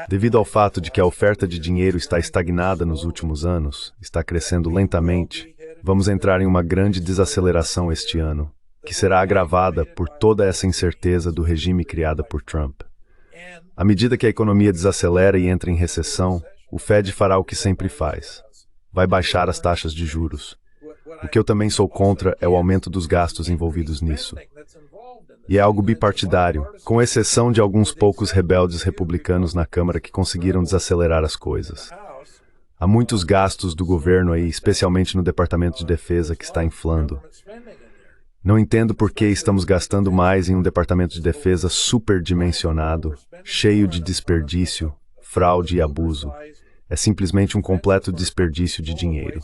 Devido ao fato de que a oferta de dinheiro está estagnada nos últimos anos, está crescendo lentamente, vamos entrar em uma grande desaceleração este ano, que será agravada por toda essa incerteza do regime criada por Trump. À medida que a economia desacelera e entra em recessão, o Fed fará o que sempre faz. Vai baixar as taxas de juros. O que eu também sou contra é o aumento dos gastos envolvidos nisso. E é algo bipartidário, com exceção de alguns poucos rebeldes republicanos na Câmara que conseguiram desacelerar as coisas. Há muitos gastos do governo aí, especialmente no Departamento de Defesa, que está inflando. Não entendo por que estamos gastando mais em um Departamento de Defesa superdimensionado, cheio de desperdício, fraude e abuso. É simplesmente um completo desperdício de dinheiro.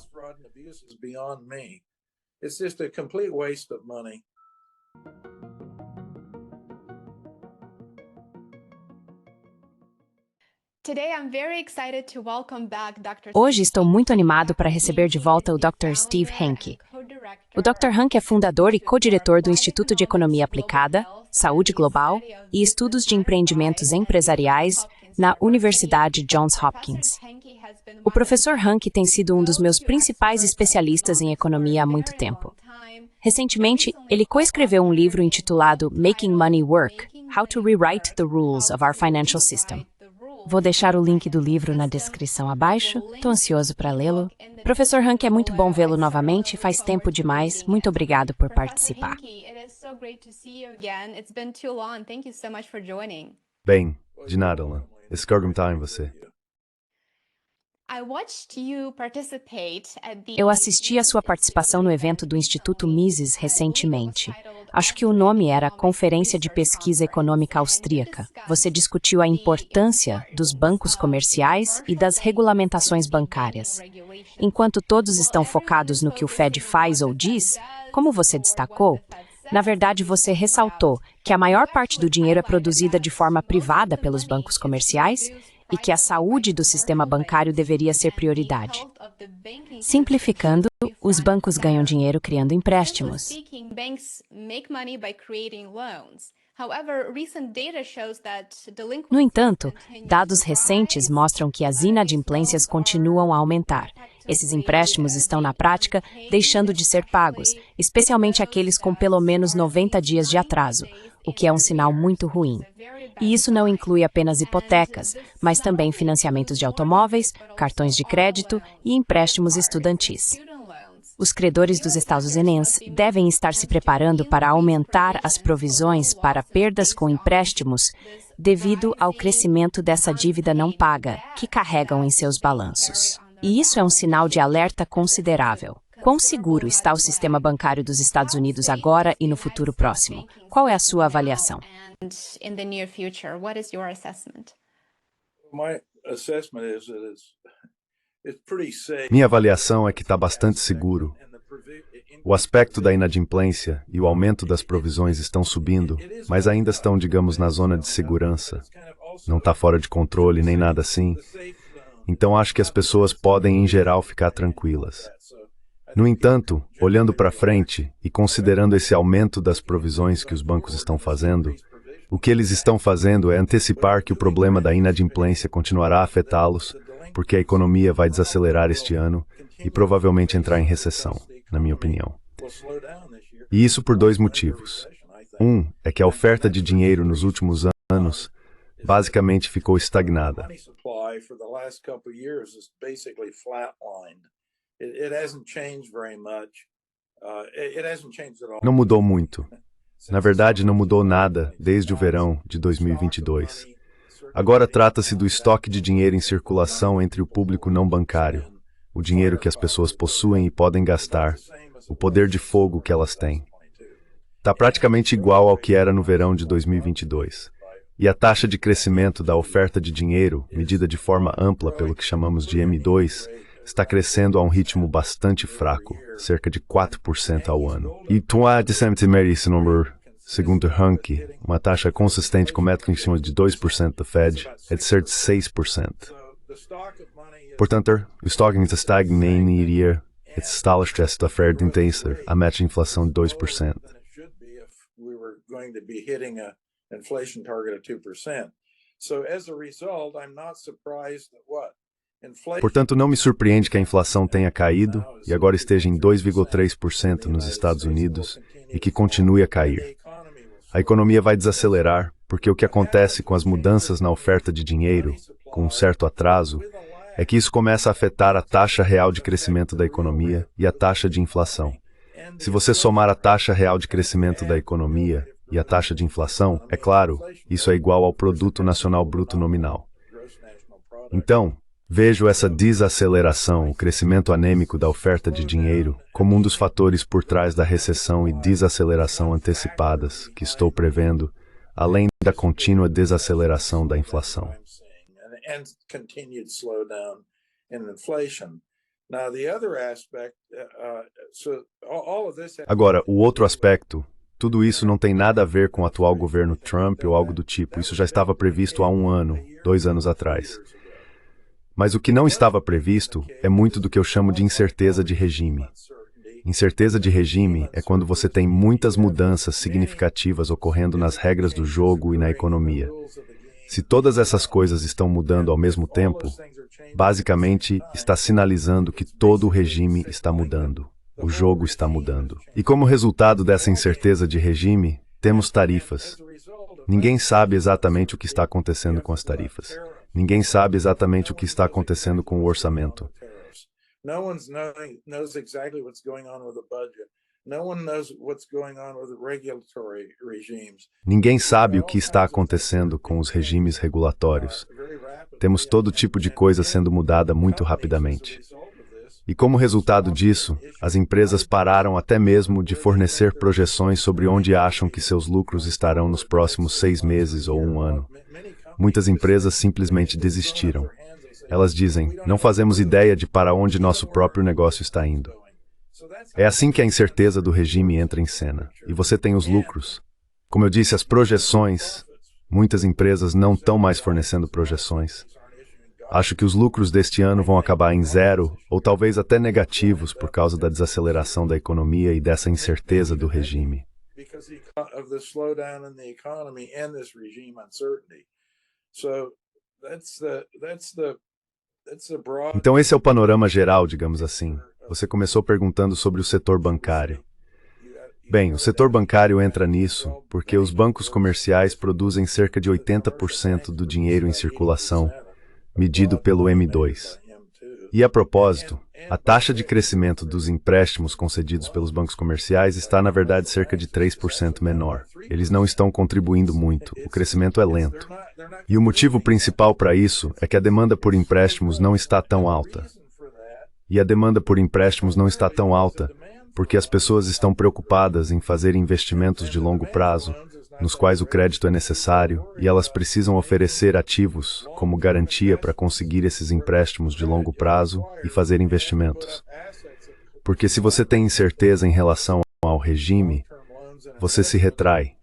Hoje estou muito animado para receber de volta o Dr. Steve Hanke. O Dr. Hanke é fundador e co-diretor do Instituto de Economia Aplicada, Saúde Global e Estudos de Empreendimentos Empresariais na Universidade Johns Hopkins. O professor Hanke tem sido um dos meus principais especialistas em economia há muito tempo. Recentemente, ele coescreveu um livro intitulado Making Money Work: How to Rewrite the Rules of Our Financial System. Vou deixar o link do livro na descrição abaixo. Estou ansioso para lê-lo. Professor Hanke, é muito bom vê-lo novamente. Faz tempo demais. Muito obrigado por participar. Bem, de nada, Alan. Esse está em você. Eu assisti à sua participação no evento do Instituto Mises recentemente. Acho que o nome era Conferência de Pesquisa Econômica Austríaca. Você discutiu a importância dos bancos comerciais e das regulamentações bancárias. Enquanto todos estão focados no que o Fed faz ou diz, como você destacou, na verdade você ressaltou que a maior parte do dinheiro é produzida de forma privada pelos bancos comerciais e que a saúde do sistema bancário deveria ser prioridade. Simplificando, os bancos ganham dinheiro criando empréstimos. No entanto, dados recentes mostram que as inadimplências continuam a aumentar. Esses empréstimos estão, na prática, deixando de ser pagos, especialmente aqueles com pelo menos 90 dias de atraso, o que é um sinal muito ruim. E isso não inclui apenas hipotecas, mas também financiamentos de automóveis, cartões de crédito e empréstimos estudantis. Os credores dos Estados Unidos devem estar se preparando para aumentar as provisões para perdas com empréstimos devido ao crescimento dessa dívida não paga que carregam em seus balanços. E isso é um sinal de alerta considerável. Quão seguro está o sistema bancário dos Estados Unidos agora e no futuro próximo? Qual é a sua avaliação? Minha avaliação é que está bastante seguro. O aspecto da inadimplência e o aumento das provisões estão subindo, mas ainda estão, digamos, na zona de segurança. Não está fora de controle nem nada assim. Então acho que as pessoas podem, em geral, ficar tranquilas. No entanto, olhando para frente e considerando esse aumento das provisões que os bancos estão fazendo, o que eles estão fazendo é antecipar que o problema da inadimplência continuará a afetá-los, porque a economia vai desacelerar este ano e provavelmente entrar em recessão, na minha opinião. E isso por dois motivos. Um é que a oferta de dinheiro nos últimos anos basicamente ficou estagnada. Não mudou muito. Na verdade, não mudou nada desde o verão de 2022. Agora trata-se do estoque de dinheiro em circulação entre o público não bancário, o dinheiro que as pessoas possuem e podem gastar, o poder de fogo que elas têm. Está praticamente igual ao que era no verão de 2022. E a taxa de crescimento da oferta de dinheiro, medida de forma ampla pelo que chamamos de M2, está crescendo a um ritmo bastante fraco, cerca de 4% ao ano. E esse número, segundo Hanke, uma taxa consistente com métricas de 2% da Fed, é de cerca de 6%. Portanto, o estoque está estagnado e iria estar stress da oferta intensa, a meta de inflação de 2%. inflation target of 2%. So as a result, I'm not surprised that what? Portanto, não me surpreende que a inflação tenha caído e agora esteja em 2,3% nos Estados Unidos e que continue a cair. A economia vai desacelerar porque o que acontece com as mudanças na oferta de dinheiro, com um certo atraso, é que isso começa a afetar a taxa real de crescimento da economia e a taxa de inflação. Se você somar a taxa real de crescimento da economia e a taxa de inflação, é claro, isso é igual ao Produto Nacional Bruto Nominal. Então, vejo essa desaceleração, o crescimento anêmico da oferta de dinheiro, como um dos fatores por trás da recessão e desaceleração antecipadas que estou prevendo, além da contínua desaceleração da inflação. Agora, o outro aspecto, tudo isso não tem nada a ver com o atual governo Trump ou algo do tipo, isso já estava previsto há 1 ano, 2 anos atrás. Mas o que não estava previsto é muito do que eu chamo de incerteza de regime. Incerteza de regime é quando você tem muitas mudanças significativas ocorrendo nas regras do jogo e na economia. Se todas essas coisas estão mudando ao mesmo tempo, basicamente está sinalizando que todo o regime está mudando. O jogo está mudando. E como resultado dessa incerteza de regime, temos tarifas. Ninguém sabe exatamente o que está acontecendo com as tarifas. Ninguém sabe exatamente o que está acontecendo com o orçamento. Ninguém sabe o que está acontecendo com os regimes regulatórios. Temos todo tipo de coisa sendo mudada muito rapidamente. E como resultado disso, as empresas pararam até mesmo de fornecer projeções sobre onde acham que seus lucros estarão nos próximos 6 meses ou 1 ano. Muitas empresas simplesmente desistiram. Elas dizem, não fazemos ideia de para onde nosso próprio negócio está indo. É assim que a incerteza do regime entra em cena. E você tem os lucros. Como eu disse, as projeções. Muitas empresas não estão mais fornecendo projeções. Acho que os lucros deste ano vão acabar em 0, ou talvez até negativos por causa da desaceleração da economia e dessa incerteza do regime. Então esse é o panorama geral, digamos assim. Você começou perguntando sobre o setor bancário. Bem, o setor bancário entra nisso porque os bancos comerciais produzem cerca de 80% do dinheiro em circulação, medido pelo M2. E a propósito, a taxa de crescimento dos empréstimos concedidos pelos bancos comerciais está, na verdade, cerca de 3% menor. Eles não estão contribuindo muito, o crescimento é lento. E o motivo principal para isso é que a demanda por empréstimos não está tão alta. E a demanda por empréstimos não está tão alta porque as pessoas estão preocupadas em fazer investimentos de longo prazo, nos quais o crédito é necessário, e elas precisam oferecer ativos como garantia para conseguir esses empréstimos de longo prazo e fazer investimentos. Porque se você tem incerteza em relação ao regime, você se retrai.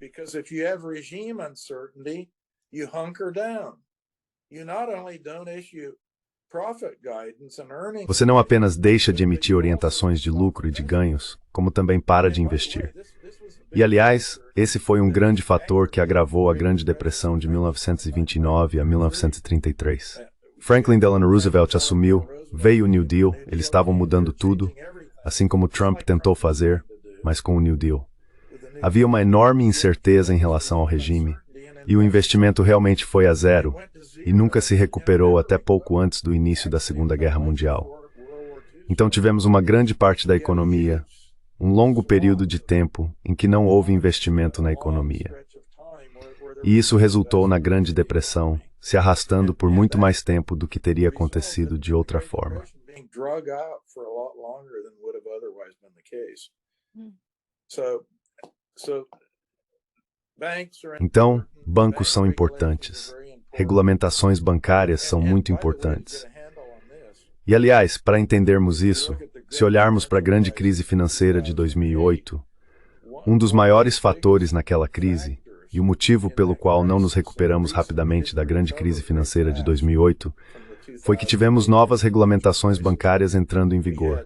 Você não apenas deixa de emitir orientações de lucro e de ganhos, como também para de investir. E, aliás, esse foi um grande fator que agravou a Grande Depressão de 1929 a 1933. Franklin Delano Roosevelt assumiu, veio o New Deal, eles estavam mudando tudo, assim como Trump tentou fazer, mas com o New Deal. Havia uma enorme incerteza em relação ao regime, e o investimento realmente foi a 0, e nunca se recuperou até pouco antes do início da Segunda Guerra Mundial. Então tivemos uma grande parte da economia, um longo período de tempo em que não houve investimento na economia. E isso resultou na Grande Depressão, se arrastando por muito mais tempo do que teria acontecido de outra forma. Então, bancos são importantes. Regulamentações bancárias são muito importantes. E, aliás, para entendermos isso, se olharmos para a grande crise financeira de 2008, um dos maiores fatores naquela crise, e o motivo pelo qual não nos recuperamos rapidamente da grande crise financeira de 2008, foi que tivemos novas regulamentações bancárias entrando em vigor.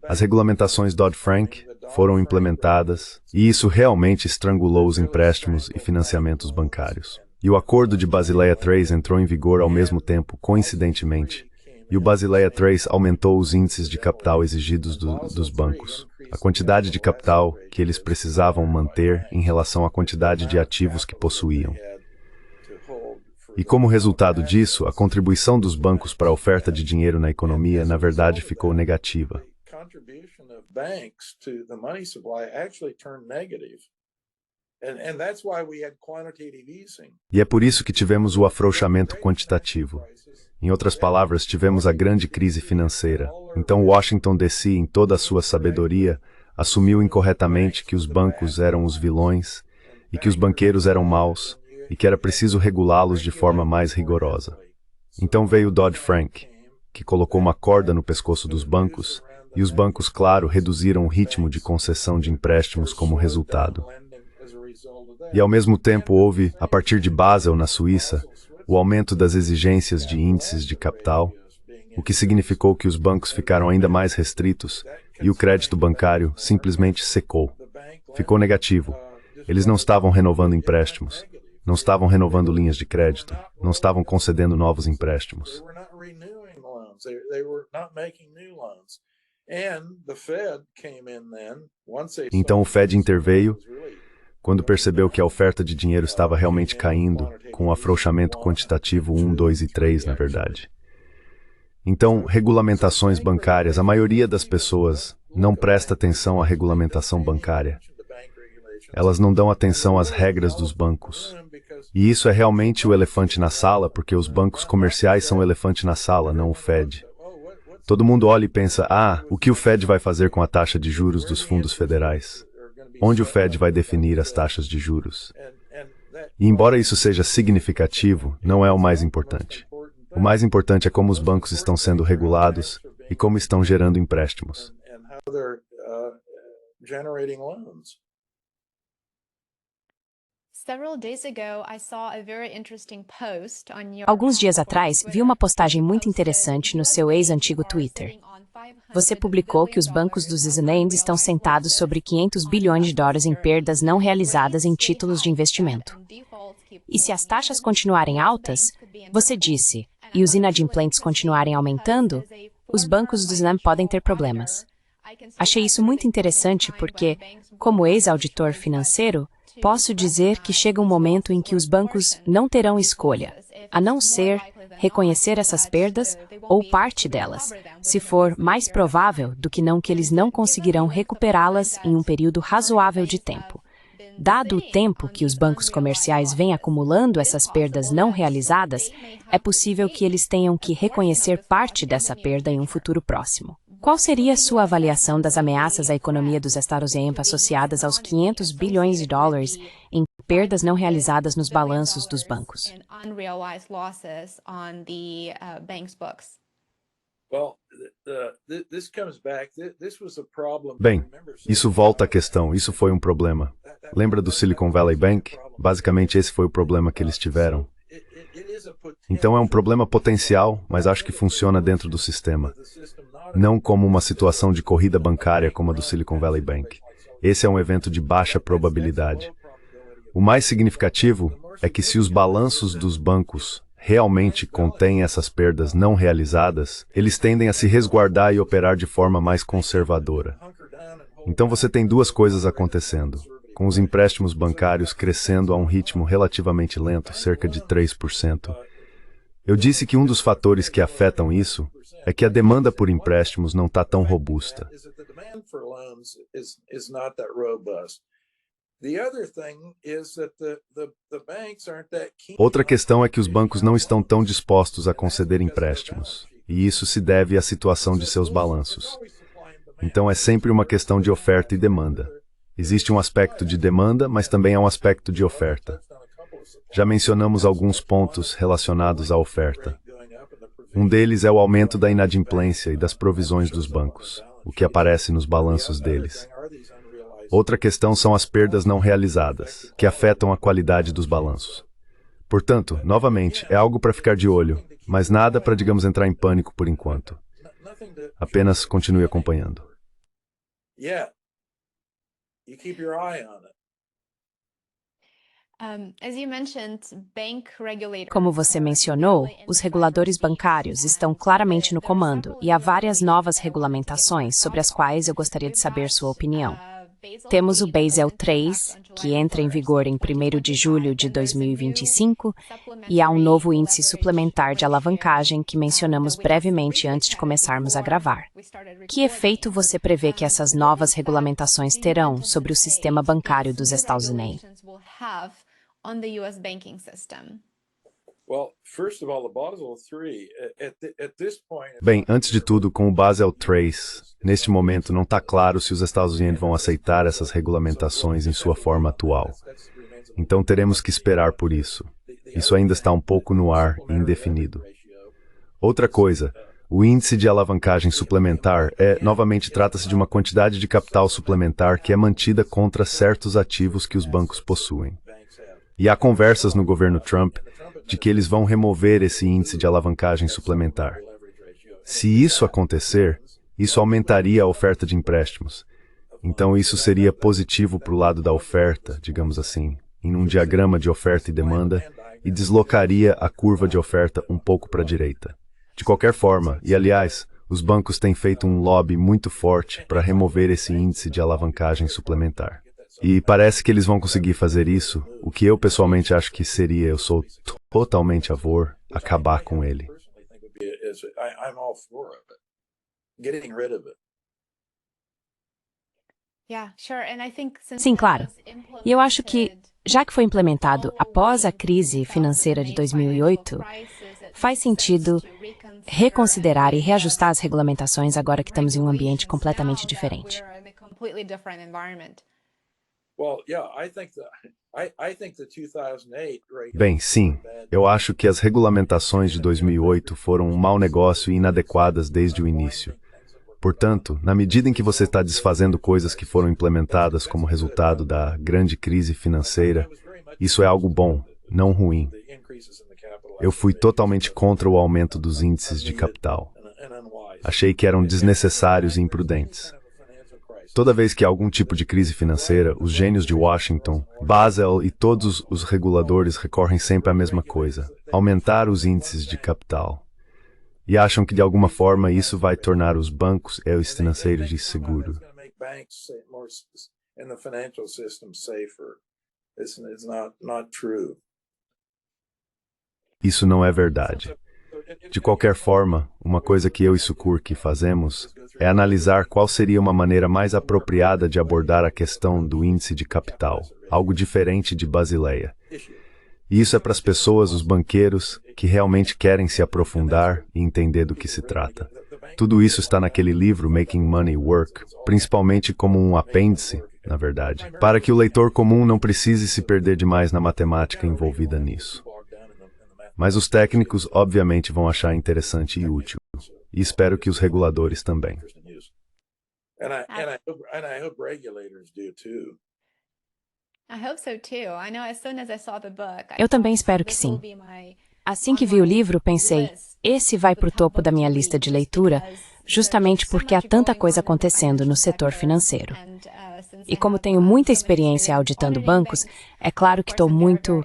As regulamentações Dodd-Frank foram implementadas e isso realmente estrangulou os empréstimos e financiamentos bancários. E o Acordo de Basileia III entrou em vigor ao mesmo tempo, coincidentemente, e o Basileia III aumentou os índices de capital exigidos dos bancos, a quantidade de capital que eles precisavam manter em relação à quantidade de ativos que possuíam. E como resultado disso, a contribuição dos bancos para a oferta de dinheiro na economia, na verdade, ficou negativa. E é por isso que tivemos o afrouxamento quantitativo. Em outras palavras, tivemos a grande crise financeira. Então, Washington DC, em toda a sua sabedoria, assumiu incorretamente que os bancos eram os vilões e que os banqueiros eram maus e que era preciso regulá-los de forma mais rigorosa. Então veio Dodd-Frank, que colocou uma corda no pescoço dos bancos, e os bancos, claro, reduziram o ritmo de concessão de empréstimos como resultado. E ao mesmo tempo houve, a partir de Basel, na Suíça, o aumento das exigências de índices de capital, o que significou que os bancos ficaram ainda mais restritos e o crédito bancário simplesmente secou. Ficou negativo. Eles não estavam renovando empréstimos, não estavam renovando linhas de crédito, não estavam concedendo novos empréstimos. Então o Fed interveio quando percebeu que a oferta de dinheiro estava realmente caindo, com o afrouxamento quantitativo 1, 2 e 3, na verdade. Então, regulamentações bancárias, a maioria das pessoas não presta atenção à regulamentação bancária. Elas não dão atenção às regras dos bancos. E isso é realmente o elefante na sala, porque os bancos comerciais são o elefante na sala, não o Fed. Todo mundo olha e pensa, o que o Fed vai fazer com a taxa de juros dos fundos federais? Onde o Fed vai definir as taxas de juros? E embora isso seja significativo, não é o mais importante. O mais importante é como os bancos estão sendo regulados e como estão gerando empréstimos. Alguns dias atrás, vi uma postagem muito interessante no seu ex-antigo Twitter. Você publicou que os bancos dos Disneyland estão sentados sobre 500 bilhões de dólares em perdas não realizadas em títulos de investimento. E se as taxas continuarem altas, você disse, e os inadimplentes continuarem aumentando, os bancos dos Disneyland podem ter problemas. Achei isso muito interessante porque, como ex-auditor financeiro, posso dizer que chega um momento em que os bancos não terão escolha, a não ser reconhecer essas perdas ou parte delas, se for mais provável do que não que eles não conseguirão recuperá-las em um período razoável de tempo. Dado o tempo que os bancos comerciais vêm acumulando essas perdas não realizadas, é possível que eles tenham que reconhecer parte dessa perda em um futuro próximo. Qual seria a sua avaliação das ameaças à economia dos Estados Unidos associadas aos 500 bilhões de dólares em perdas não realizadas nos balanços dos bancos? Bem, isso volta à questão, isso foi um problema. Lembra do Silicon Valley Bank? Basicamente esse foi o problema que eles tiveram. Então é um problema potencial, mas acho que funciona dentro do sistema. Não como uma situação de corrida bancária como a do Silicon Valley Bank. Esse é um evento de baixa probabilidade. O mais significativo é que se os balanços dos bancos realmente contêm essas perdas não realizadas, eles tendem a se resguardar e operar de forma mais conservadora. Então você tem duas coisas acontecendo, com os empréstimos bancários crescendo a um ritmo relativamente lento, cerca de 3%. Eu disse que um dos fatores que afetam isso é que a demanda por empréstimos não está tão robusta. Outra questão é que os bancos não estão tão dispostos a conceder empréstimos, e isso se deve à situação de seus balanços. Então é sempre uma questão de oferta e demanda. Existe um aspecto de demanda, mas também há um aspecto de oferta. Já mencionamos alguns pontos relacionados à oferta. Um deles é o aumento da inadimplência e das provisões dos bancos, o que aparece nos balanços deles. Outra questão são as perdas não realizadas, que afetam a qualidade dos balanços. Portanto, novamente, é algo para ficar de olho, mas nada para, digamos, entrar em pânico por enquanto. Apenas continue acompanhando. Yeah, you keep your eye on it. Como você mencionou, os reguladores bancários estão claramente no comando e há várias novas regulamentações sobre as quais eu gostaria de saber sua opinião. Temos o Basel III, que entra em vigor em 1º de julho de 2025, e há um novo índice suplementar de alavancagem que mencionamos brevemente antes de começarmos a gravar. Que efeito você prevê que essas novas regulamentações terão sobre o sistema bancário dos Estados Unidos? Bem, antes de tudo, com o Basel III, neste momento não está claro se os Estados Unidos vão aceitar essas regulamentações em sua forma atual. Então teremos que esperar por isso. Isso ainda está um pouco no ar e indefinido. Outra coisa, o índice de alavancagem suplementar novamente, trata-se de uma quantidade de capital suplementar que é mantida contra certos ativos que os bancos possuem. E há conversas no governo Trump de que eles vão remover esse índice de alavancagem suplementar. Se isso acontecer, isso aumentaria a oferta de empréstimos. Então isso seria positivo para o lado da oferta, digamos assim, em um diagrama de oferta e demanda, e deslocaria a curva de oferta um pouco para a direita. De qualquer forma, e aliás, os bancos têm feito um lobby muito forte para remover esse índice de alavancagem suplementar. E parece que eles vão conseguir fazer isso, o que eu pessoalmente acho que seria, eu sou totalmente a favor, acabar com ele. Sim, claro. E eu acho que, já que foi implementado após a crise financeira de 2008, faz sentido reconsiderar e reajustar as regulamentações agora que estamos em um ambiente completamente diferente. Bem, sim. Eu acho que as regulamentações de 2008 foram um mau negócio e inadequadas desde o início. Portanto, na medida em que você está desfazendo coisas que foram implementadas como resultado da grande crise financeira, isso é algo bom, não ruim. Eu fui totalmente contra o aumento dos índices de capital. Achei que eram desnecessários e imprudentes. Toda vez que há algum tipo de crise financeira, os gênios de Washington, Basel e todos os reguladores recorrem sempre à mesma coisa: aumentar os índices de capital. E acham que de alguma forma isso vai tornar os bancos e os financeiros de seguro. Isso não é verdade. De qualquer forma, uma coisa que eu e Sukurki fazemos é analisar qual seria uma maneira mais apropriada de abordar a questão do índice de capital, algo diferente de Basileia. E isso é para as pessoas, os banqueiros, que realmente querem se aprofundar e entender do que se trata. Tudo isso está naquele livro Making Money Work, principalmente como um apêndice, na verdade, para que o leitor comum não precise se perder demais na matemática envolvida nisso. Mas os técnicos, obviamente, vão achar interessante e útil. E espero que os reguladores também. Eu também espero que sim. Assim que vi o livro, pensei, esse vai para o topo da minha lista de leitura, justamente porque há tanta coisa acontecendo no setor financeiro. E como tenho muita experiência auditando bancos, é claro que estou muito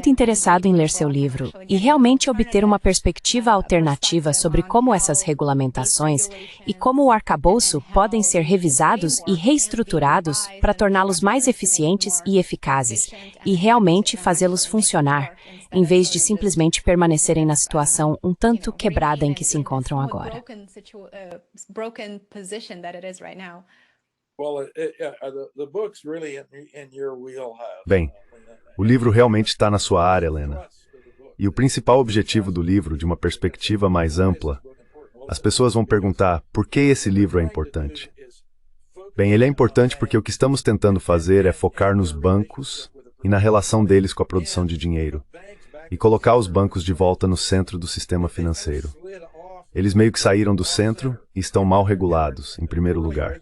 interessado em ler seu livro e realmente obter uma perspectiva alternativa sobre como essas regulamentações e como o arcabouço podem ser revisados e reestruturados para torná-los mais eficientes e eficazes, e realmente fazê-los funcionar, em vez de simplesmente permanecerem na situação um tanto quebrada em que se encontram agora. Bem, o livro realmente está na sua área, Lena. E o principal objetivo do livro, de uma perspectiva mais ampla, as pessoas vão perguntar por que esse livro é importante. Bem, ele é importante porque o que estamos tentando fazer é focar nos bancos e na relação deles com a produção de dinheiro, e colocar os bancos de volta no centro do sistema financeiro. Eles meio que saíram do centro e estão mal regulados, em primeiro lugar.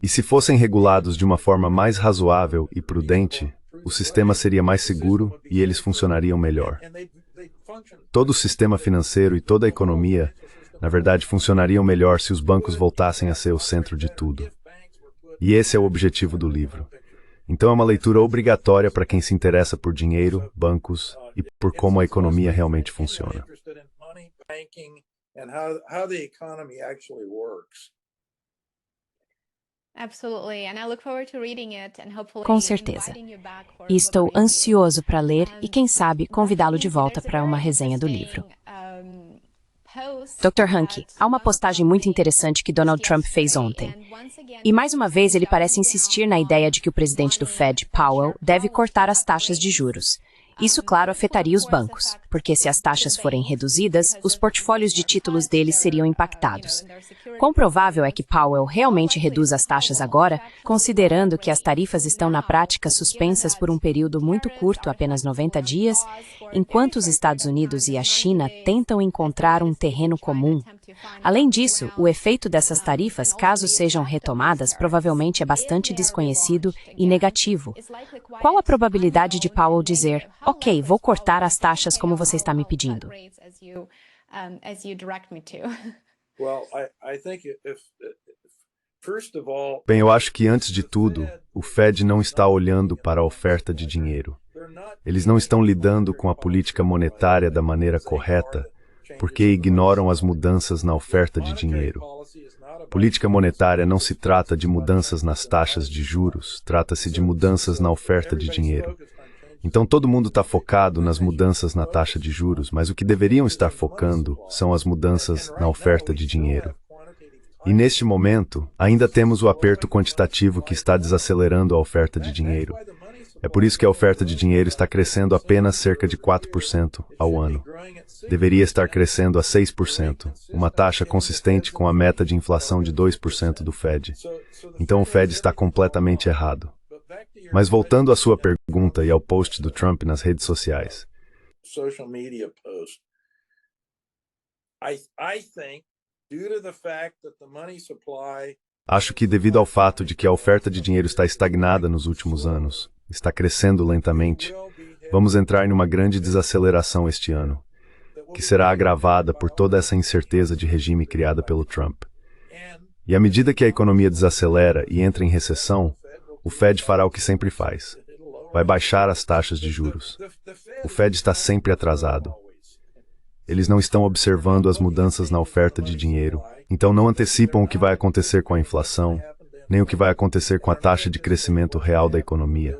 E se fossem regulados de uma forma mais razoável e prudente, o sistema seria mais seguro e eles funcionariam melhor. Todo o sistema financeiro e toda a economia Na verdade, funcionariam melhor se os bancos voltassem a ser o centro de tudo. E esse é o objetivo do livro. Então é uma leitura obrigatória para quem se interessa por dinheiro, bancos e por como a economia realmente funciona. Com certeza. E estou ansioso para ler e, quem sabe, convidá-lo de volta para uma resenha do livro. Dr. Hanke, há uma postagem muito interessante que Donald Trump fez ontem. E mais uma vez ele parece insistir na ideia de que o presidente do Fed, Powell, deve cortar as taxas de juros. Isso, claro, afetaria os bancos, porque se as taxas forem reduzidas, os portfólios de títulos deles seriam impactados. Quão provável é que Powell realmente reduza as taxas agora, considerando que as tarifas estão na prática suspensas por um período muito curto, apenas 90 dias, enquanto os Estados Unidos e a China tentam encontrar um terreno comum? Além disso, o efeito dessas tarifas, caso sejam retomadas, provavelmente é bastante desconhecido e negativo. Qual a probabilidade de Powell dizer: ok, vou cortar as taxas como você está me pedindo? Bem, eu acho que antes de tudo, o Fed não está olhando para a oferta de dinheiro. Eles não estão lidando com a política monetária da maneira correta, porque ignoram as mudanças na oferta de dinheiro. Política monetária não se trata de mudanças nas taxas de juros, trata-se de mudanças na oferta de dinheiro. Então todo mundo está focado nas mudanças na taxa de juros, mas o que deveriam estar focando são as mudanças na oferta de dinheiro. E neste momento, ainda temos o aperto quantitativo que está desacelerando a oferta de dinheiro. É por isso que a oferta de dinheiro está crescendo apenas cerca de 4% ao ano. Deveria estar crescendo a 6%, uma taxa consistente com a meta de inflação de 2% do Fed. Então o Fed está completamente errado. Mas voltando à sua pergunta e ao post do Trump nas redes sociais. Acho que devido ao fato de que a oferta de dinheiro está estagnada nos últimos anos, está crescendo lentamente, vamos entrar em uma grande desaceleração este ano, que será agravada por toda essa incerteza de regime criada pelo Trump. E à medida que a economia desacelera e entra em recessão, o Fed fará o que sempre faz. Vai baixar as taxas de juros. O Fed está sempre atrasado. Eles não estão observando as mudanças na oferta de dinheiro, então não antecipam o que vai acontecer com a inflação, nem o que vai acontecer com a taxa de crescimento real da economia.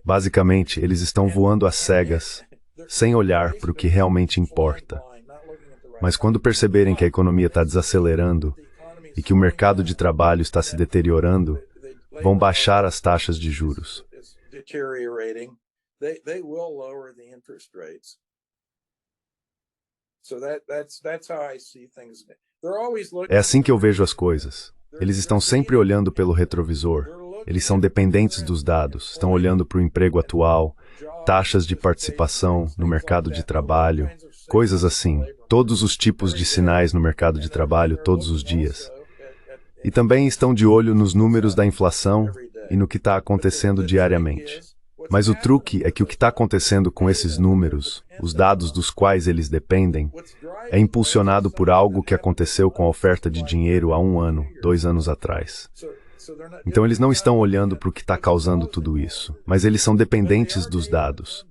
Basicamente, eles estão voando às cegas, sem olhar para o que realmente importa. Mas quando perceberem que a economia está desacelerando e que o mercado de trabalho está se deteriorando, vão baixar as taxas de juros. É assim que eu vejo as coisas. Eles estão sempre olhando pelo retrovisor. Eles são dependentes dos dados, estão olhando para o emprego atual, taxas de participação no mercado de trabalho, coisas assim. Todos os tipos de sinais no mercado de trabalho todos os dias. E também estão de olho nos números da inflação e no que está acontecendo diariamente. Mas o truque é que o que está acontecendo com esses números, os dados dos quais eles dependem, é impulsionado por algo que aconteceu com a oferta de dinheiro há 1 ano, 2 anos atrás. Então eles não estão olhando para o que está causando tudo isso, mas eles são dependentes dos dados.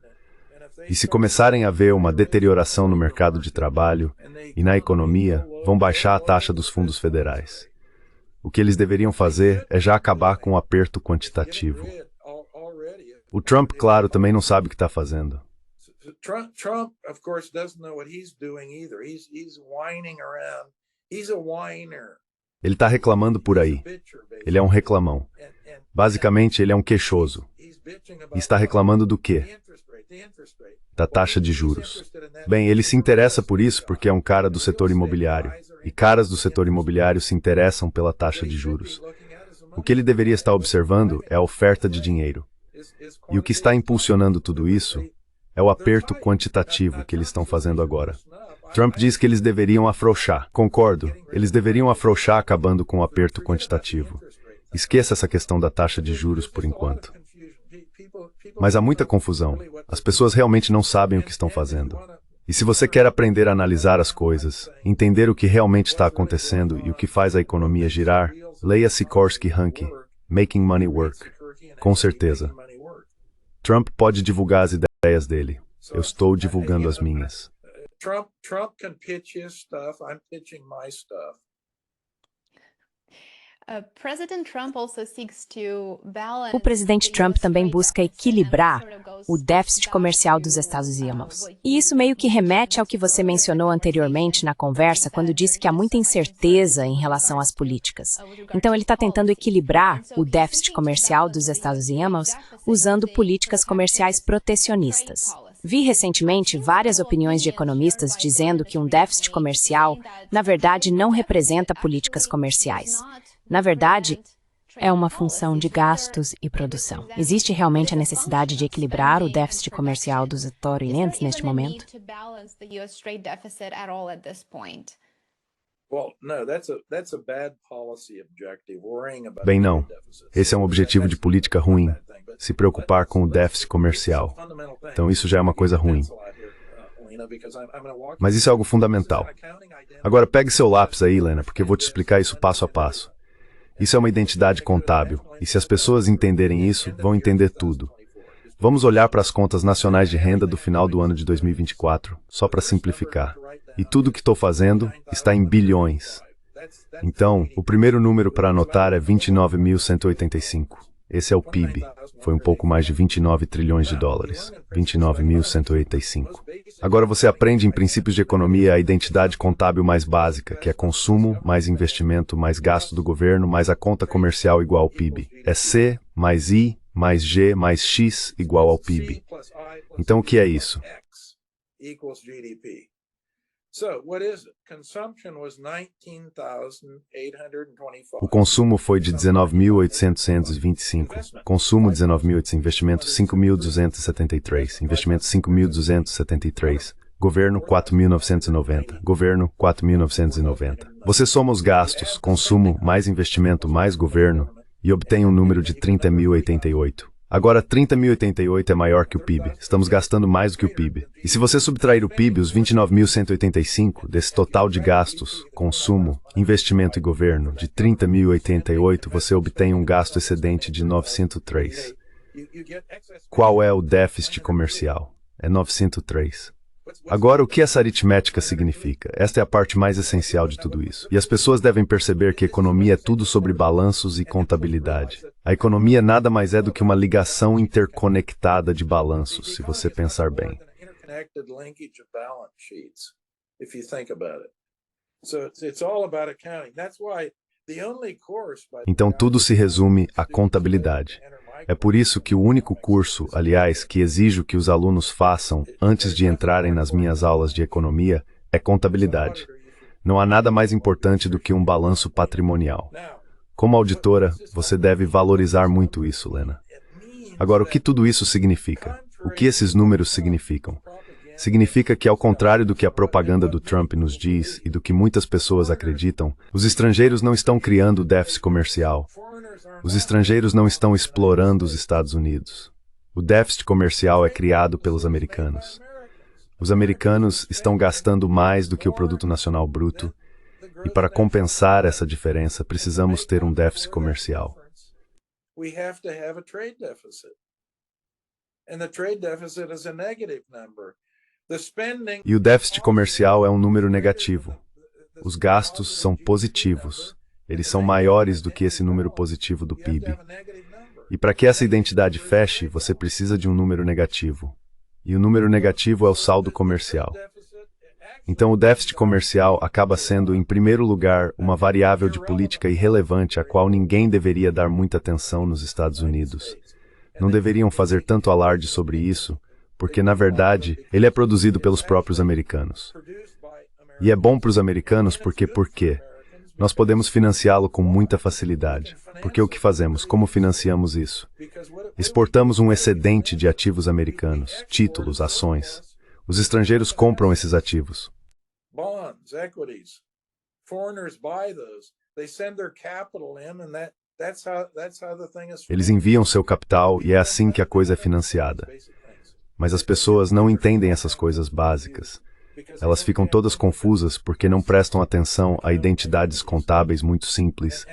E se começarem a ver uma deterioração no mercado de trabalho e na economia, vão baixar a taxa dos fundos federais. O que eles deveriam fazer é já acabar com o aperto quantitativo. O Trump, claro, também não sabe o que está fazendo. Trump, of course, doesn't know what he's doing either. He's whining around. He's a whiner. Ele está reclamando por aí. Ele é um reclamão. Basicamente, ele é um queixoso. E está reclamando do quê? Da taxa de juros. Bem, ele se interessa por isso porque é um cara do setor imobiliário. E caras do setor imobiliário se interessam pela taxa de juros. O que ele deveria estar observando é a oferta de dinheiro. E o que está impulsionando tudo isso é o aperto quantitativo que eles estão fazendo agora. Trump diz que eles deveriam afrouxar. Concordo, eles deveriam afrouxar acabando com o aperto quantitativo. Esqueça essa questão da taxa de juros por enquanto. Mas há muita confusão. As pessoas realmente não sabem o que estão fazendo. E se você quer aprender a analisar as coisas, entender o que realmente está acontecendo e o que faz a economia girar, leia Sikorsky-Hanke, Making Money Work. Com certeza. Trump pode divulgar as ideias dele. Eu estou divulgando as minhas. Trump can pitch his stuff. I'm pitching my stuff. O presidente Trump também busca equilibrar o déficit comercial dos Estados Unidos. E isso meio que remete ao que você mencionou anteriormente na conversa, quando disse que há muita incerteza em relação às políticas. Então, ele está tentando equilibrar o déficit comercial dos Estados Unidos usando políticas comerciais protecionistas. Vi recentemente várias opiniões de economistas dizendo que um déficit comercial, na verdade, não representa políticas comerciais. Na verdade, é uma função de gastos e produção. Existe realmente a necessidade de equilibrar o déficit comercial dos Estados Unidos neste momento? Bem, não. Esse é um objetivo de política ruim, se preocupar com o déficit comercial. Então isso já é uma coisa ruim. Mas isso é algo fundamental. Agora pegue seu lápis aí, Lena, porque eu vou te explicar isso passo a passo. Isso é uma identidade contábil, e se as pessoas entenderem isso, vão entender tudo. Vamos olhar para as contas nacionais de renda do final do ano de 2024, só para simplificar. E tudo que estou fazendo está em bilhões. Então, o primeiro número para anotar é 29.185. Esse é o PIB. Foi um pouco mais de 29 trilhões de dólares. 29.185. Agora você aprende em princípios de economia a identidade contábil mais básica, que é consumo, mais investimento, mais gasto do governo, mais a conta comercial igual ao PIB. É C, mais I, mais G, mais X igual ao PIB. Então o que é isso? O consumo foi de 19.825, consumo 19.800, investimento 5.273, investimento 5.273, governo 4.990, governo 4.990. Você soma os gastos, consumo, mais investimento, mais governo, e obtém um número de 30.088. Agora, 30.088 é maior que o PIB. Estamos gastando mais do que o PIB. E se você subtrair o PIB, os 29.185, desse total de gastos, consumo, investimento e governo, de 30.088, você obtém um gasto excedente de 903. Qual é o déficit comercial? É 903. Agora, o que essa aritmética significa? Esta é a parte mais essencial de tudo isso. E as pessoas devem perceber que economia é tudo sobre balanços e contabilidade. A economia nada mais é do que uma ligação interconectada de balanços, se você pensar bem. Então tudo se resume à contabilidade. É por isso que o único curso, aliás, que exijo que os alunos façam antes de entrarem nas minhas aulas de economia é contabilidade. Não há nada mais importante do que um balanço patrimonial. Como auditora, você deve valorizar muito isso, Lena. Agora, o que tudo isso significa? O que esses números significam? Significa que, ao contrário do que a propaganda do Trump nos diz e do que muitas pessoas acreditam, os estrangeiros não estão criando déficit comercial. Os estrangeiros não estão explorando os Estados Unidos. O déficit comercial é criado pelos americanos. Os americanos estão gastando mais do que o Produto Nacional Bruto, e para compensar essa diferença, precisamos ter um déficit comercial. E o déficit comercial é um número negativo. Os gastos são positivos. Eles são maiores do que esse número positivo do PIB. E para que essa identidade feche, você precisa de um número negativo. E o número negativo é o saldo comercial. Então o déficit comercial acaba sendo, em primeiro lugar, uma variável de política irrelevante a qual ninguém deveria dar muita atenção nos Estados Unidos. Não deveriam fazer tanto alarde sobre isso, porque, na verdade, ele é produzido pelos próprios americanos. E é bom para os americanos porque, por quê? Nós podemos financiá-lo com muita facilidade. Porque o que fazemos? Como financiamos isso? Exportamos um excedente de ativos americanos, títulos, ações. Os estrangeiros compram esses ativos. Eles enviam seu capital e é assim que a coisa é financiada. Mas as pessoas não entendem essas coisas básicas. Elas ficam todas confusas porque não prestam atenção a identidades contábeis muito simples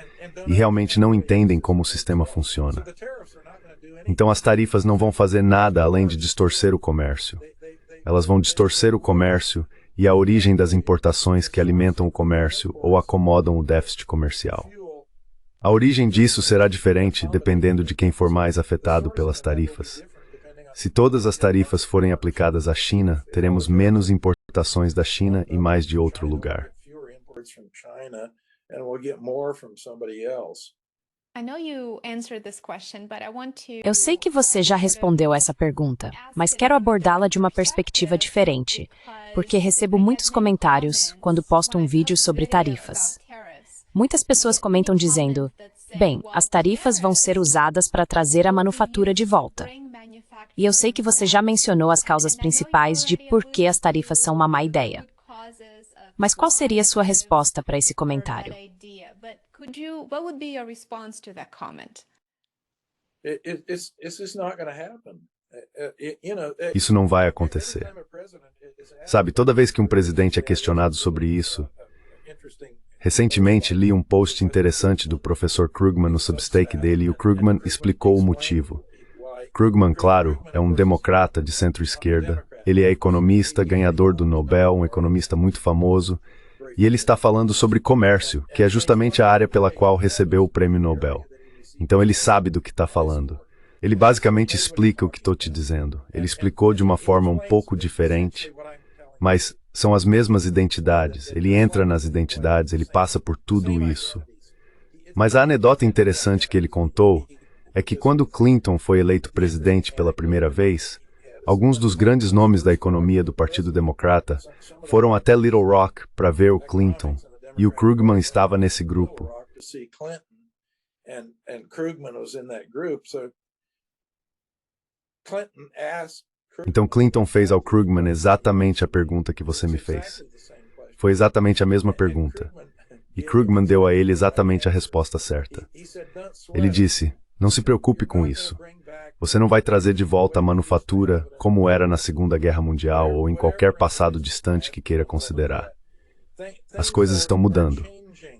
e realmente não entendem como o sistema funciona. Então as tarifas não vão fazer nada além de distorcer o comércio. Elas vão distorcer o comércio e a origem das importações que alimentam o comércio ou acomodam o déficit comercial. A origem disso será diferente dependendo de quem for mais afetado pelas tarifas. Se todas as tarifas forem aplicadas à China, teremos menos importações da China e mais de outro lugar. Eu sei que você já respondeu essa pergunta, mas quero abordá-la de uma perspectiva diferente, porque recebo muitos comentários quando posto um vídeo sobre tarifas. Muitas pessoas comentam dizendo, bem, as tarifas vão ser usadas para trazer a manufatura de volta. E eu sei que você já mencionou as causas principais de por que as tarifas são uma má ideia. Mas qual seria a sua resposta para esse comentário? Isso não vai acontecer. Sabe, toda vez que um presidente é questionado sobre isso... Recentemente li um post interessante do professor Krugman no Substack dele e o Krugman explicou o motivo. Krugman, claro, é um democrata de centro-esquerda. Ele é economista, ganhador do Nobel, um economista muito famoso. E ele está falando sobre comércio, que é justamente a área pela qual recebeu o prêmio Nobel. Então ele sabe do que está falando. Ele basicamente explica o que estou te dizendo. Ele explicou de uma forma um pouco diferente, mas são as mesmas identidades. Ele entra nas identidades, ele passa por tudo isso. Mas a anedota interessante que ele contou é que quando Clinton foi eleito presidente pela primeira vez, alguns dos grandes nomes da economia do Partido Democrata foram até Little Rock para ver o Clinton, e o Krugman estava nesse grupo. Então Clinton fez ao Krugman exatamente a pergunta que você me fez. Foi exatamente a mesma pergunta. E Krugman deu a ele exatamente a resposta certa. Ele disse, não se preocupe com isso. Você não vai trazer de volta a manufatura como era na Segunda Guerra Mundial ou em qualquer passado distante que queira considerar. As coisas estão mudando.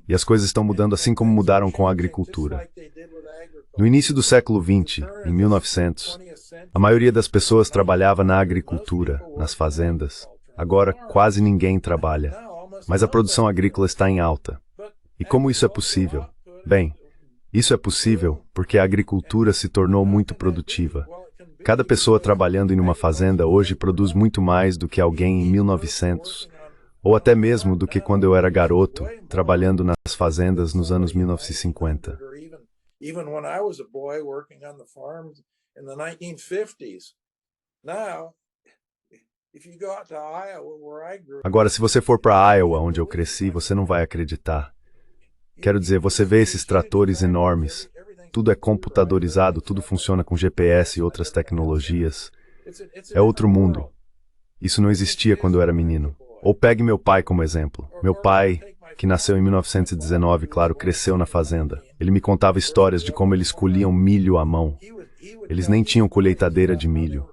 E as coisas estão mudando assim como mudaram com a agricultura. No início do século XX, em 1900, a maioria das pessoas trabalhava na agricultura, nas fazendas. Agora, quase ninguém trabalha. Mas a produção agrícola está em alta. E como isso é possível? Bem, isso é possível porque a agricultura se tornou muito produtiva. Cada pessoa trabalhando em uma fazenda hoje produz muito mais do que alguém em 1900, ou até mesmo do que quando eu era garoto, trabalhando nas fazendas nos anos 1950. Even when I was a boy working on the farms in the 1950s. Now, if you go out to Iowa, where I grew up... Agora, se você for para Iowa, onde eu cresci, você não vai acreditar. Quero dizer, você vê esses tratores enormes. Tudo é computadorizado, tudo funciona com GPS e outras tecnologias. É outro mundo. Isso não existia quando eu era menino. Ou pegue meu pai como exemplo. Meu pai, que nasceu em 1919, claro, cresceu na fazenda. Ele me contava histórias de como eles colhiam milho à mão. Eles nem tinham colheitadeira de milho.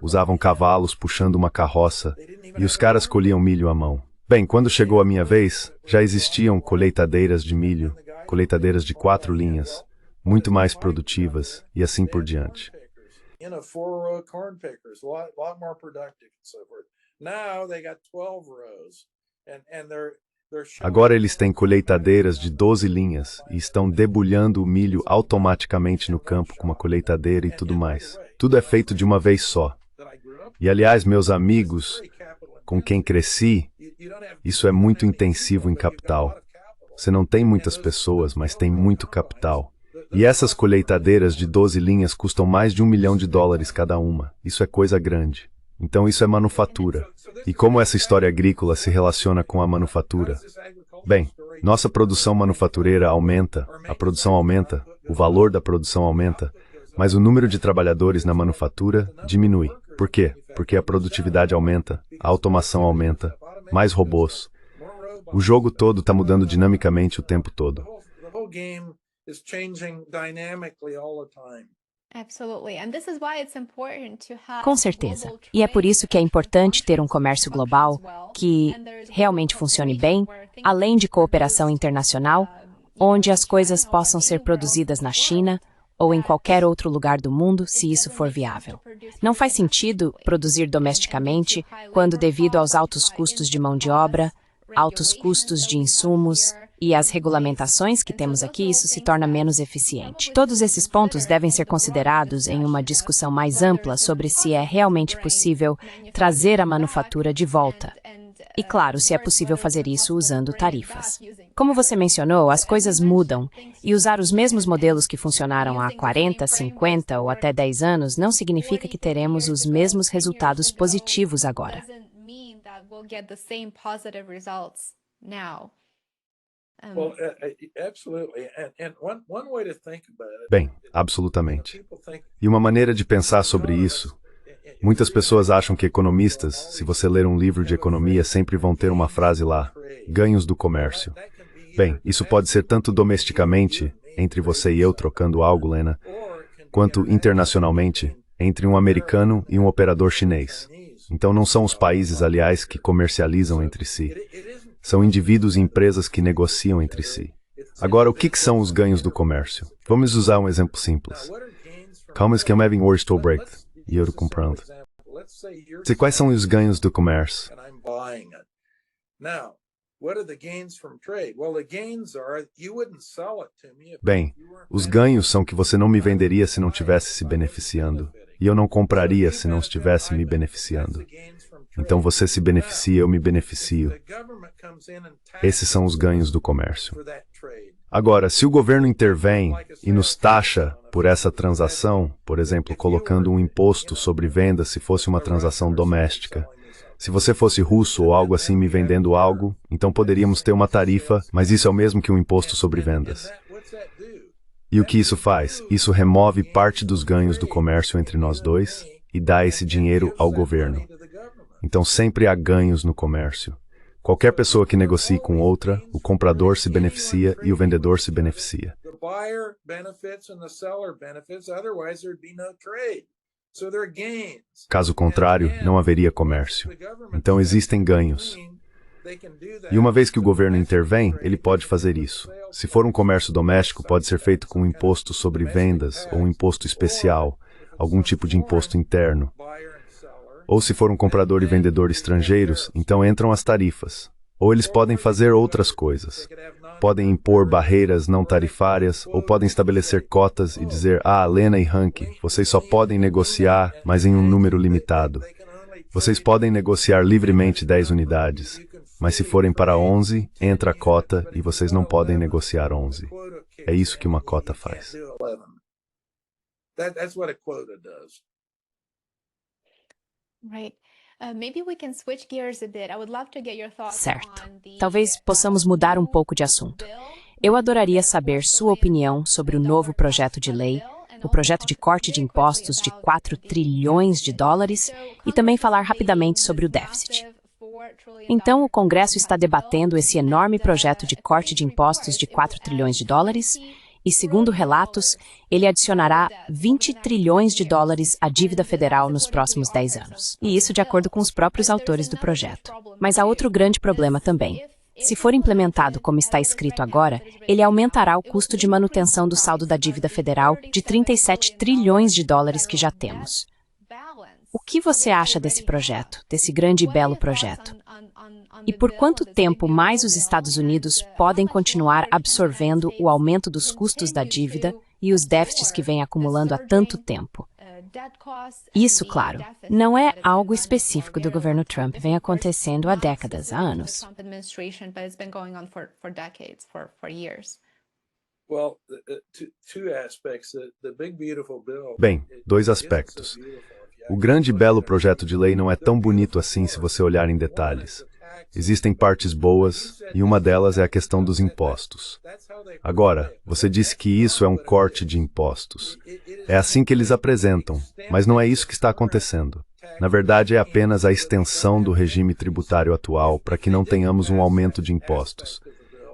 Usavam cavalos puxando uma carroça e os caras colhiam milho à mão. Bem, quando chegou a minha vez, já existiam colheitadeiras de milho, colheitadeiras de 4 linhas, muito mais produtivas e assim por diante. Agora eles têm colheitadeiras de 12 linhas e estão debulhando o milho automaticamente no campo com uma colheitadeira e tudo mais. Tudo é feito de uma vez só. E aliás, meus amigos, com quem cresci, isso é muito intensivo em capital. Você não tem muitas pessoas, mas tem muito capital. E essas colheitadeiras de 12 linhas custam mais de $1 milhão cada uma. Isso é coisa grande. Então isso é manufatura. E como essa história agrícola se relaciona com a manufatura? Bem, nossa produção manufatureira aumenta, a produção aumenta, o valor da produção aumenta, mas o número de trabalhadores na manufatura diminui. Por quê? Porque a produtividade aumenta, a automação aumenta, mais robôs. O jogo todo está mudando dinamicamente o tempo todo. Com certeza. E é por isso que é importante ter um comércio global que realmente funcione bem, além de cooperação internacional, onde as coisas possam ser produzidas na China ou em qualquer outro lugar do mundo, se isso for viável. Não faz sentido produzir domesticamente quando, devido aos altos custos de mão de obra, altos custos de insumos e as regulamentações que temos aqui, isso se torna menos eficiente. Todos esses pontos devem ser considerados em uma discussão mais ampla sobre se é realmente possível trazer a manufatura de volta. E, claro, se é possível fazer isso usando tarifas. Como você mencionou, as coisas mudam, e usar os mesmos modelos que funcionaram há 40, 50 ou até 10 anos não significa que teremos os mesmos resultados positivos agora. Bem, absolutamente. E uma maneira de pensar sobre isso. Muitas pessoas acham que economistas, se você ler um livro de economia, sempre vão ter uma frase lá, ganhos do comércio. Bem, isso pode ser tanto domesticamente, entre você e eu trocando algo, Lena, quanto internacionalmente, entre um americano e um operador chinês. Então não são os países, aliás, que comercializam entre si. São indivíduos e empresas que negociam entre si. Agora, o que são os ganhos do comércio? Vamos usar um exemplo simples. Calma, que eu having Orstol break. E eu comprando. E quais são os ganhos do comércio? Bem, os ganhos são que você não me venderia se não estivesse se beneficiando. E eu não compraria se não estivesse me beneficiando. Então você se beneficia, eu me beneficio. Esses são os ganhos do comércio. Agora, se o governo intervém e nos taxa por essa transação, por exemplo, colocando um imposto sobre vendas se fosse uma transação doméstica, se você fosse russo ou algo assim me vendendo algo, então poderíamos ter uma tarifa, mas isso é o mesmo que um imposto sobre vendas. E o que isso faz? Isso remove parte dos ganhos do comércio entre nós dois e dá esse dinheiro ao governo. Então sempre há ganhos no comércio. Qualquer pessoa que negocie com outra, o comprador se beneficia e o vendedor se beneficia. Caso contrário, não haveria comércio. Então existem ganhos. E uma vez que o governo intervém, ele pode fazer isso. Se for um comércio doméstico, pode ser feito com um imposto sobre vendas ou um imposto especial, algum tipo de imposto interno. Ou se for um comprador e vendedor estrangeiros, então entram as tarifas. Ou eles podem fazer outras coisas. Podem impor barreiras não tarifárias, ou podem estabelecer cotas e dizer, Lena e Hank, vocês só podem negociar, mas em um número limitado. Vocês podem negociar livremente 10 unidades, mas se forem para 11, entra a cota e vocês não podem negociar 11. É isso que uma cota faz. Certo. Talvez possamos mudar um pouco de assunto. Eu adoraria saber sua opinião sobre o novo projeto de lei, o projeto de corte de impostos de 4 trilhões de dólares e também falar rapidamente sobre o déficit. Então, o Congresso está debatendo esse enorme projeto de corte de impostos de 4 trilhões de dólares e, segundo relatos, ele adicionará 20 trilhões de dólares à dívida federal nos próximos 10 anos. E isso de acordo com os próprios autores do projeto. Mas há outro grande problema também. Se for implementado como está escrito agora, ele aumentará o custo de manutenção do saldo da dívida federal de 37 trilhões de dólares que já temos. O que você acha desse projeto, desse grande e belo projeto? E por quanto tempo mais os Estados Unidos podem continuar absorvendo o aumento dos custos da dívida e os déficits que vêm acumulando há tanto tempo? Isso, claro, não é algo específico do governo Trump, vem acontecendo há décadas, há anos. Bem, 2 aspectos. O grande e belo projeto de lei não é tão bonito assim se você olhar em detalhes. Existem partes boas, e uma delas é a questão dos impostos. Agora, você disse que isso é um corte de impostos. É assim que eles apresentam, mas não é isso que está acontecendo. Na verdade, é apenas a extensão do regime tributário atual para que não tenhamos um aumento de impostos.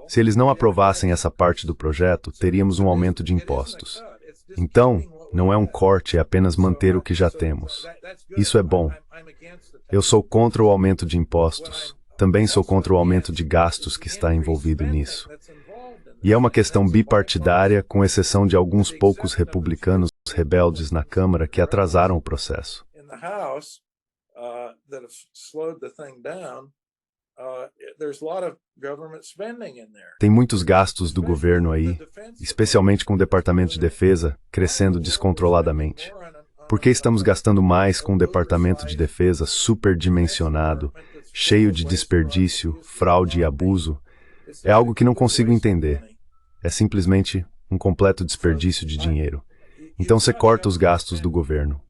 Se eles não aprovassem essa parte do projeto, teríamos um aumento de impostos. Então, Não é um corte, é apenas manter o que já temos. Isso é bom. Eu sou contra o aumento de impostos. Também sou contra o aumento de gastos que está envolvido nisso. E é uma questão bipartidária, com exceção de alguns poucos republicanos rebeldes na Câmara que atrasaram o processo. Tem muitos gastos do governo aí, especialmente com o Departamento de Defesa, crescendo descontroladamente. Por que estamos gastando mais com o Departamento de Defesa superdimensionado, cheio de desperdício, fraude e abuso? É algo que não consigo entender. É simplesmente um completo desperdício de dinheiro. Então você corta os gastos do governo.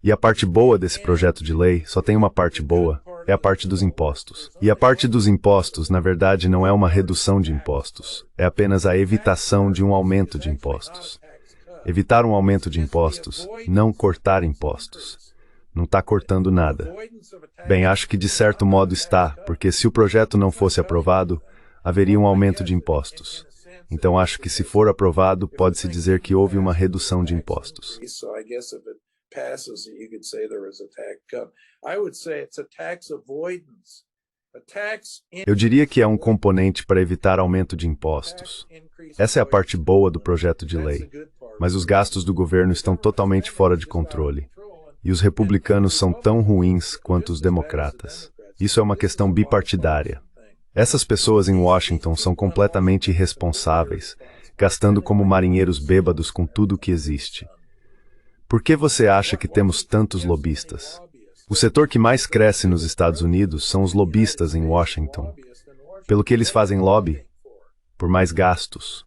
E a parte boa desse projeto de lei, só tem uma parte boa, é a parte dos impostos. E a parte dos impostos, na verdade, não é uma redução de impostos, é apenas a evitação de um aumento de impostos. Evitar um aumento de impostos, não cortar impostos. Não está cortando nada. Bem, acho que de certo modo está, porque se o projeto não fosse aprovado, haveria um aumento de impostos. Então acho que se for aprovado, pode-se dizer que houve uma redução de impostos. Eu diria que é um componente para evitar aumento de impostos. Essa é a parte boa do projeto de lei. Mas os gastos do governo estão totalmente fora de controle. E os republicanos são tão ruins quanto os democratas. Isso é uma questão bipartidária. Essas pessoas em Washington são completamente irresponsáveis, gastando como marinheiros bêbados com tudo o que existe. Por que você acha que temos tantos lobistas? O setor que mais cresce nos Estados Unidos são os lobistas em Washington. Pelo que eles fazem lobby? Por mais gastos.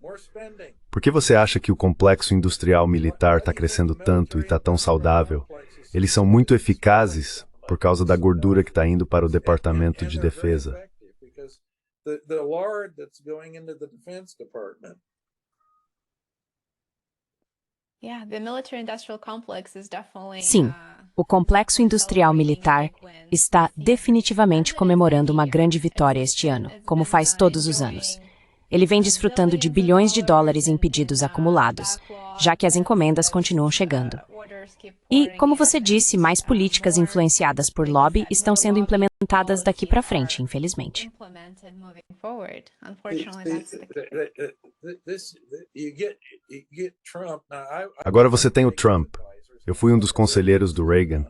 Por que você acha que o complexo industrial militar está crescendo tanto e está tão saudável? Eles são muito eficazes por causa da gordura que está indo para o Departamento de Defesa. Sim, o complexo industrial militar está definitivamente comemorando uma grande vitória este ano, como faz todos os anos. Ele vem desfrutando de bilhões de dólares em pedidos acumulados, já que as encomendas continuam chegando. E, como você disse, mais políticas influenciadas por lobby estão sendo implementadas daqui para frente, infelizmente. Agora você tem o Trump. Eu fui um dos conselheiros do Reagan,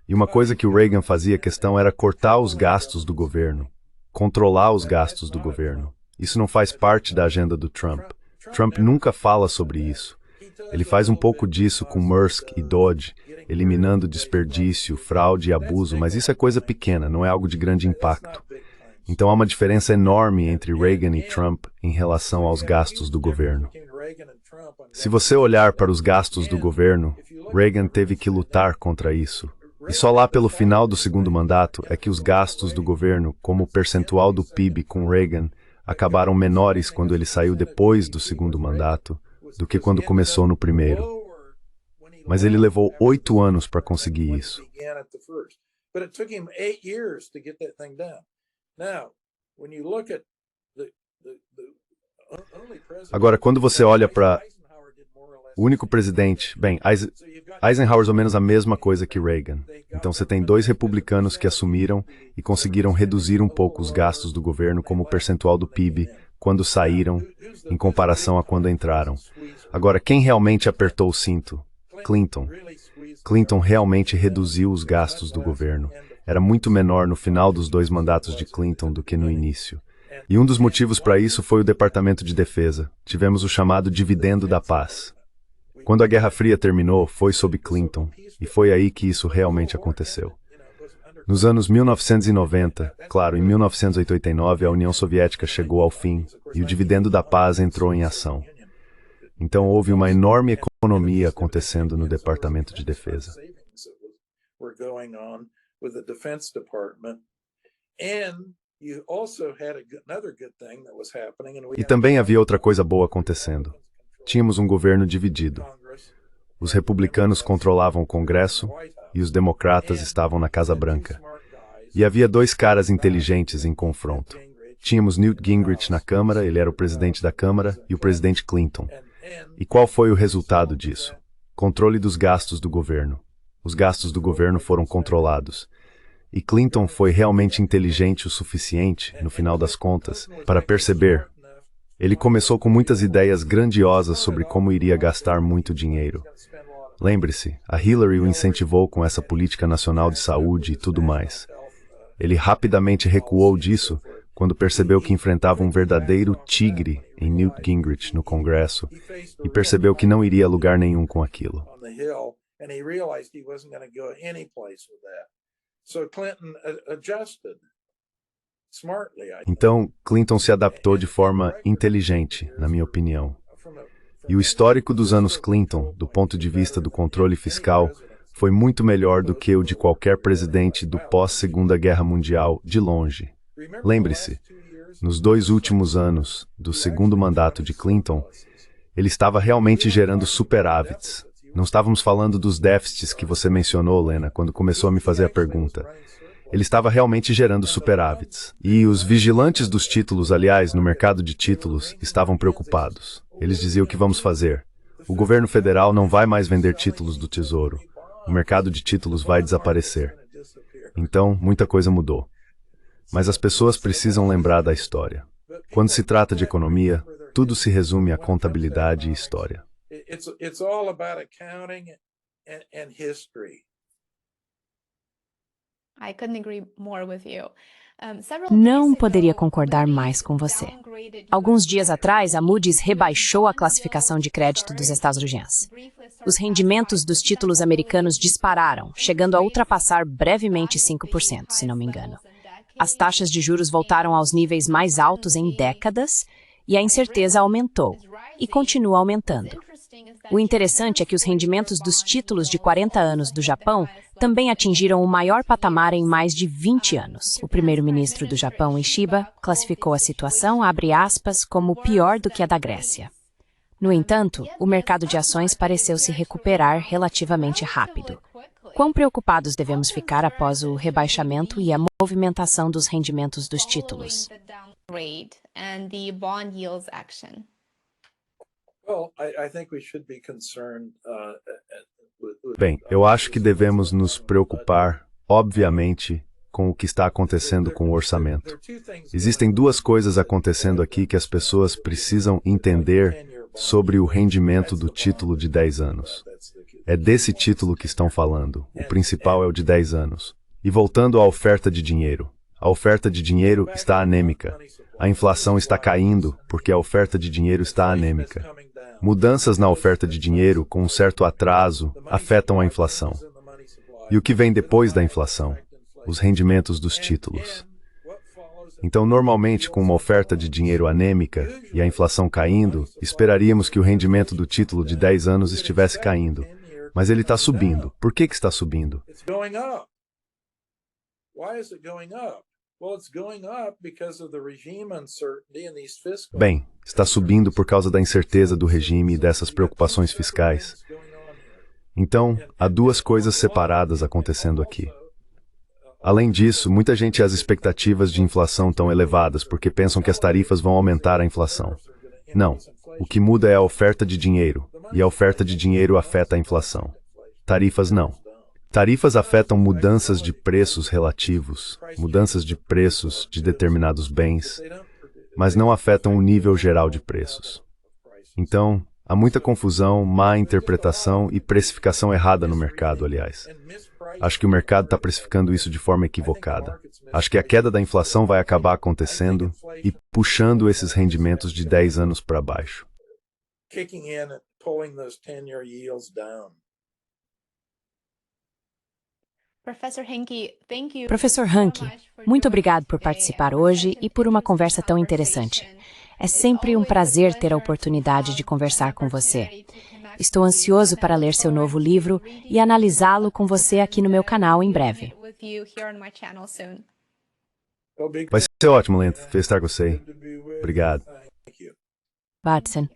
e uma coisa que o Reagan fazia questão era cortar os gastos do governo, controlar os gastos do governo. Isso não faz parte da agenda do Trump. Trump nunca fala sobre isso. Ele faz um pouco disso com Maersk e Dodge, eliminando desperdício, fraude e abuso, mas isso é coisa pequena, não é algo de grande impacto. Então há uma diferença enorme entre Reagan e Trump em relação aos gastos do governo. Se você olhar para os gastos do governo, Reagan teve que lutar contra isso. E só lá pelo final do segundo mandato é que os gastos do governo, como percentual do PIB com Reagan, acabaram menores quando ele saiu depois do segundo mandato do que quando começou no primeiro. Mas ele levou 8 anos para conseguir isso. Agora, quando você olha para o único presidente, bem, Eisenhower é ou menos a mesma coisa que Reagan. Então você tem 2 republicanos que assumiram e conseguiram reduzir um pouco os gastos do governo como percentual do PIB quando saíram, em comparação a quando entraram. Agora, quem realmente apertou o cinto? Clinton. Clinton realmente reduziu os gastos do governo. Era muito menor no final dos 2 mandatos de Clinton do que no início. E um dos motivos para isso foi o Departamento de Defesa. Tivemos o chamado dividendo da paz. Quando a Guerra Fria terminou, foi sob Clinton, e foi aí que isso realmente aconteceu. Nos anos 1990, claro, em 1989, a União Soviética chegou ao fim, e o dividendo da paz entrou em ação. Então houve uma enorme economia acontecendo no Departamento de Defesa. E também havia outra coisa boa acontecendo. Tínhamos um governo dividido. Os republicanos controlavam o Congresso e os democratas estavam na Casa Branca. E havia 2 caras inteligentes em confronto. Tínhamos Newt Gingrich na Câmara, ele era o presidente da Câmara, e o presidente Clinton. E qual foi o resultado disso? Controle dos gastos do governo. Os gastos do governo foram controlados. E Clinton foi realmente inteligente o suficiente, no final das contas, para perceber. Ele começou com muitas ideias grandiosas sobre como iria gastar muito dinheiro. Lembre-se, a Hillary o incentivou com essa política nacional de saúde e tudo mais. Ele rapidamente recuou disso quando percebeu que enfrentava um verdadeiro tigre em Newt Gingrich no Congresso e percebeu que não iria a lugar nenhum com aquilo. Então, Clinton se adaptou de forma inteligente, na minha opinião. E o histórico dos anos Clinton, do ponto de vista do controle fiscal, foi muito melhor do que o de qualquer presidente do pós-Segunda Guerra Mundial, de longe. Lembre-se, nos 2 últimos anos do segundo mandato de Clinton, ele estava realmente gerando superávites. Não estávamos falando dos déficits que você mencionou, Lena, quando começou a me fazer a pergunta. Ele estava realmente gerando superávites. E os vigilantes dos títulos, aliás, no mercado de títulos, estavam preocupados. Eles diziam: o que vamos fazer? O governo federal não vai mais vender títulos do Tesouro. O mercado de títulos vai desaparecer. Então, muita coisa mudou. Mas as pessoas precisam lembrar da história. Quando se trata de economia, tudo se resume a contabilidade e história. It's all about accounting and history. Não poderia concordar mais com você. Alguns dias atrás, a Moody's rebaixou a classificação de crédito dos Estados Unidos. Os rendimentos dos títulos americanos dispararam, chegando a ultrapassar brevemente 5%, se não me engano. As taxas de juros voltaram aos níveis mais altos em décadas e a incerteza aumentou, e continua aumentando. O interessante é que os rendimentos dos títulos de 40 anos do Japão também atingiram o maior patamar em mais de 20 anos. O primeiro-ministro do Japão, Ishiba, classificou a situação, abre aspas, como pior do que a da Grécia. No entanto, o mercado de ações pareceu se recuperar relativamente rápido. Quão preocupados devemos ficar após o rebaixamento e a movimentação dos rendimentos dos títulos? Bem, eu acho que devemos nos preocupar, obviamente, com o que está acontecendo com o orçamento. Existem 2 coisas acontecendo aqui que as pessoas precisam entender sobre o rendimento do título de 10 anos. É desse título que estão falando. O principal é o de 10 anos. E voltando à oferta de dinheiro. A oferta de dinheiro está anêmica. A inflação está caindo porque a oferta de dinheiro está anêmica. Mudanças na oferta de dinheiro, com um certo atraso, afetam a inflação. E o que vem depois da inflação? Os rendimentos dos títulos. Então, normalmente, com uma oferta de dinheiro anêmica e a inflação caindo, esperaríamos que o rendimento do título de 10 anos estivesse caindo. Mas ele está subindo. Por que está subindo? Bem, está subindo por causa da incerteza do regime e dessas preocupações fiscais. Então, há 2 coisas separadas acontecendo aqui. Além disso, muita gente as expectativas de inflação tão elevadas porque pensam que as tarifas vão aumentar a inflação. Não. O que muda é a oferta de dinheiro, e a oferta de dinheiro afeta a inflação. Tarifas não. Tarifas afetam mudanças de preços relativos, mudanças de preços de determinados bens, mas não afetam o nível geral de preços. Então, há muita confusão, má interpretação e precificação errada no mercado, aliás. Acho que o mercado está precificando isso de forma equivocada. Acho que a queda da inflação vai acabar acontecendo e puxando esses rendimentos de 10 anos para baixo. Professor Hanke, muito obrigado por participar hoje e por uma conversa tão interessante. É sempre um prazer ter a oportunidade de conversar com você. Estou ansioso para ler seu novo livro e analisá-lo com você aqui no meu canal em breve. Vai ser ótimo, Lento, estar com você. Obrigado. Watson.